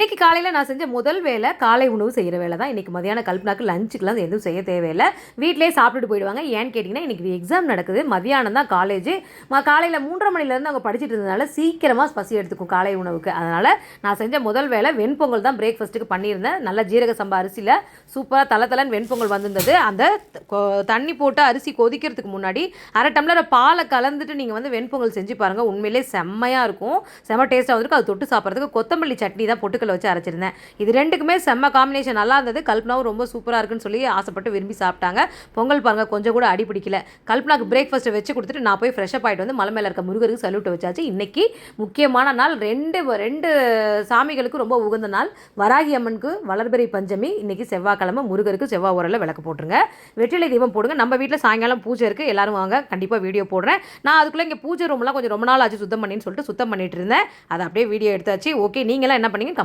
இன்றைக்கி காலையில் நான் செஞ்ச முதல் வேலை காலை உணவு செய்கிற வேலை தான். இன்றைக்கி மதியானம் கல்பனாக்கு லஞ்சுக்கெலாம் எதுவும் செய்ய தேவையில்லை, வீட்டிலே சாப்பிட்டுட்டு போயிடுவாங்க. ஏன்னு கேட்டிங்கன்னா இன்றைக்கி எக்ஸாம் நடக்குது, மதியானம் தான் காலேஜ். காலையில் 3:30 மணிலேருந்து அவங்க படிச்சுட்டு இருந்ததுனால சீக்கிரமாக பசி எடுத்துக்கும் காலை உணவுக்கு. அதனால் நான் செஞ்ச முதல் வேலை வெண்பொங்கல் தான் பிரேக்ஃபாஸ்ட்டுக்கு பண்ணியிருந்தேன். நல்ல ஜீரக சம்பா அரிசியில் சூப்பராக தலை வெண்பொங்கல் வந்திருந்தது. அந்த தண்ணி போட்டு அரிசி கொதிக்கிறதுக்கு முன்னாடி 1/2 டம்ளர் பாலை கலந்துட்டு நீங்கள் வந்து வெண்பொங்கல் செஞ்சு பாருங்கள், உண்மையிலே செம்மையாக இருக்கும், செம்ம டேஸ்ட்டாக வந்துருக்கும். அது தொட்டு சாப்பிட்றதுக்கு கொத்தமல்லி சட்னி தான் பொட்டுக்கல்ல வச்சு அரைச்சிருந்தேன். இது ரெண்டுக்குமே செம்ம காம்பினேஷன் நல்லா இருந்தது. கல்பனாவும் ரொம்ப சூப்பராக இருக்குன்னு சொல்லி ஆசைப்பட்டு விரும்பி சாப்பிட்டாங்க. பொங்கல் பாருங்கள் கொஞ்சம் கூட அடி பிடிக்கல. கல்பனாக்கு பிரேக்ஃபாஸ்ட்டை வச்சு கொடுத்துட்டு நான் போய் ஃப்ரெஷ்அப் ஆகிட்டு வந்து மலை மேலே இருக்க முருகருக்கு சல்யூட்டை வச்சாச்சு. இன்றைக்கி முக்கியமான நாள், ரெண்டு சாமிகளுக்கு ரொம்ப உகந்த நாள். வராகி அம்மனுக்கு வளர்பிறை பஞ்சமி, இன்றைக்கி செவ்வாய்க்கிழமை, முருகருக்கு செவ்வாய் உரலில் விளக்கு போட்டுருங்க, வெற்றிலை தீபம் போடுங்க. நம்ம வீட்டில் சாயங்காலம் பூஜை இருக்குது, எல்லோரும் வாங்க, கண்டிப்பாக வீடியோ போடுறேன். நான் அதுக்குள்ளே இங்கே பூஜை ரூம்லாம் கொஞ்சம் ரொம்ப நாள் ஆச்சு சுத்தம் பண்ணின்னு சொல்லிட்டு சுத்தம் பண்ணிட்டு இருந்தேன். அதை அப்படியே வீடியோ எடுத்தாச்சு. ஓகே, நீங்களாம் என்ன பண்ணீங்க?